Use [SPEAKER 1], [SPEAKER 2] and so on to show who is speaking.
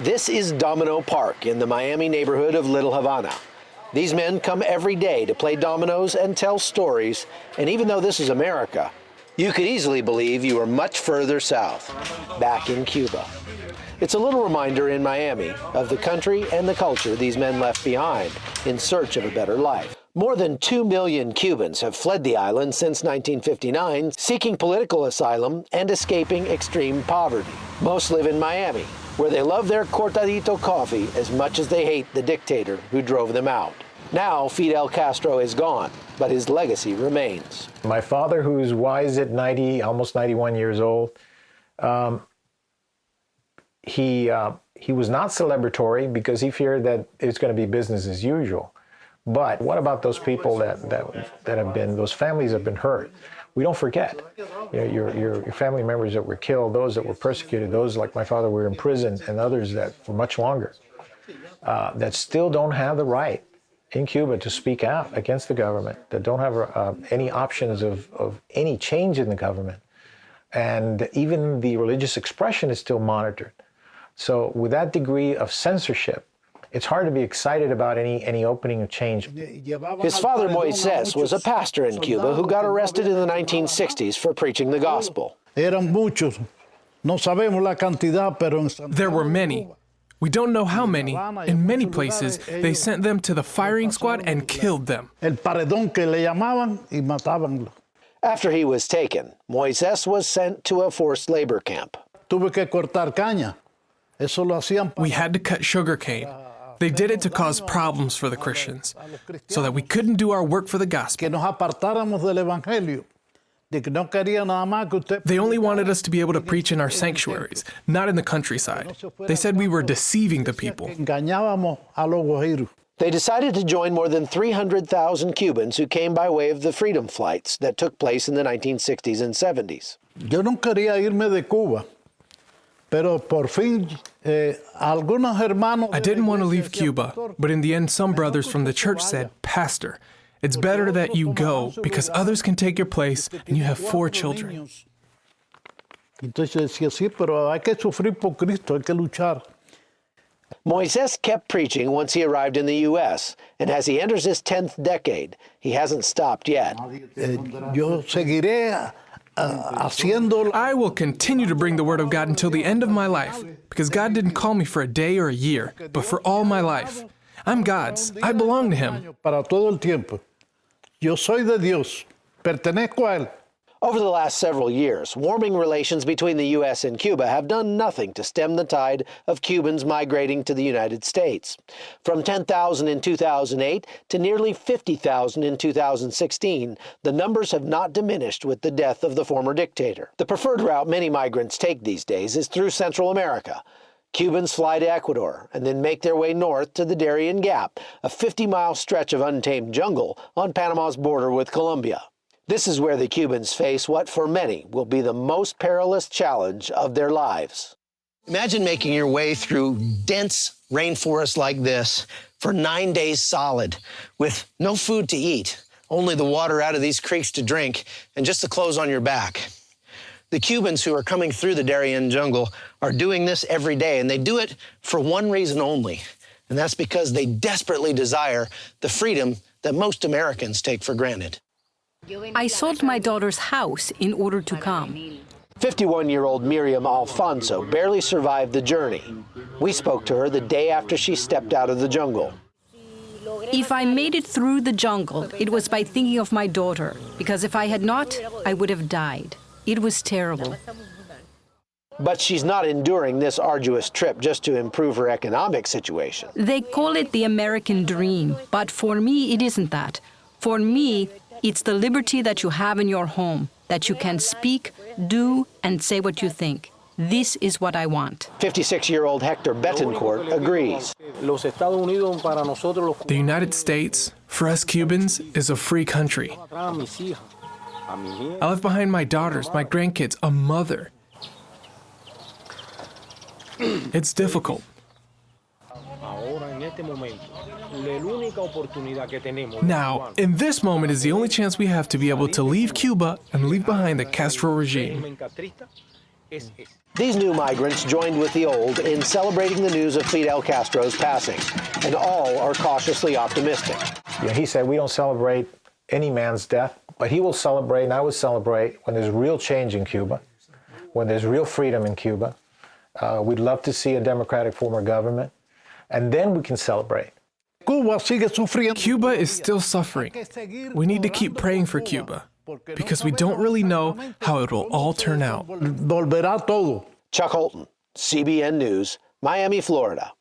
[SPEAKER 1] This is Domino Park in the Miami neighborhood of Little Havana. These men come every day to play dominoes and tell stories, and even though this is America, you could easily believe you are much further south, back in Cuba. It's a little reminder in Miami of the country and the culture these men left behind in search of a better life. More than 2 million Cubans have fled the island since 1959, seeking political asylum and escaping extreme poverty. Most live in Miami, where they love their cortadito coffee as much as they hate the dictator who drove them out. Now, Fidel Castro is gone, but his legacy remains.
[SPEAKER 2] My father, who's wise at 90, almost 91 years old, he was not celebratory because he feared that it's going to be business as usual. But what about those people that have been, those families have been hurt? We don't forget. You know, your family members that were killed, those that were persecuted, those like my father were in prison, and others that for much longer, that still don't have the right in Cuba to speak out against the government, that don't have any options of any change in the government. And even the religious expression is still monitored. So with that degree of censorship, it's hard to be excited about any opening of change.
[SPEAKER 1] His father, Moises, was a pastor in Cuba who got arrested in the 1960s for preaching the gospel.
[SPEAKER 3] There
[SPEAKER 4] were many. We don't know how many. In many places, they sent them to the firing squad and killed them.
[SPEAKER 1] After he was taken, Moises was sent to a forced labor camp.
[SPEAKER 4] We had to cut sugarcane. They did it to cause problems for the Christians, so that we couldn't do our work for the gospel. They only wanted us to be able to preach in our sanctuaries, not in the countryside. They said we were deceiving the people.
[SPEAKER 1] They decided to join more than 300,000 Cubans who came by way of the freedom flights that took place in the 1960s and 70s.
[SPEAKER 3] Yo no quería irme de Cuba.
[SPEAKER 4] I didn't want to leave Cuba, but in the end, some brothers from the church said, "Pastor, it's better that you go because others can take your place and you have 4 children."
[SPEAKER 1] Moises kept preaching once he arrived in the U.S., and as he enters his 10th decade, he hasn't stopped yet.
[SPEAKER 4] I will continue to bring the word of God until the end of my life, because God didn't call me for a day or a year, but for all my life. I'm God's. I belong to Him. Over the last several years, warming relations between the U.S. and Cuba have done nothing to stem the tide of Cubans migrating to the United States. From 10,000 in 2008 to nearly 50,000 in 2016, the numbers have not diminished with the death of the former dictator. The preferred route many migrants take these days is through Central America. Cubans fly to Ecuador and then make their way north to the Darien Gap, a 50-mile stretch of untamed jungle on Panama's border with Colombia. This is where the Cubans face what for many will be the most perilous challenge of their lives. Imagine making your way through dense rainforest like this for 9 days solid, with no food to eat, only the water out of these creeks to drink, and just the clothes on your back. The Cubans who are coming through the Darien jungle are doing this every day, and they do it for one reason only, and that's because they desperately desire the freedom that most Americans take for granted.
[SPEAKER 5] I sold my daughter's house in order to come.
[SPEAKER 1] 51-year-old Miriam Alfonso barely survived the journey. We spoke to her the day after she stepped out of the jungle.
[SPEAKER 5] If I made it through the jungle, it was by thinking of my daughter, because if I had not, I would have died. It was terrible.
[SPEAKER 1] But she's not enduring this arduous trip just to improve her economic situation.
[SPEAKER 5] They call it the American dream, but for me, it isn't that. For me, it's the liberty that you have in your home, that you can speak, do, and say what you think. This is what I want.
[SPEAKER 1] 56-year-old Hector Betancourt agrees.
[SPEAKER 4] The United States, for us Cubans, is a free country. I left behind my daughters, my grandkids, a mother. It's difficult. Now, in this moment is the only chance we have to be able to leave Cuba and leave behind the Castro regime. These new migrants joined with the old in celebrating the news of Fidel Castro's passing, and all are cautiously optimistic.
[SPEAKER 2] Yeah, he said we don't celebrate any man's death, but he will celebrate, and I would celebrate when there's real change in Cuba, when there's real freedom in Cuba. We'd love to see a democratic form of government, and then we can celebrate.
[SPEAKER 6] Cuba is still suffering. We need to keep praying for Cuba, because we don't really know how it will all turn out.
[SPEAKER 4] Chuck Holton, CBN News, Miami, Florida.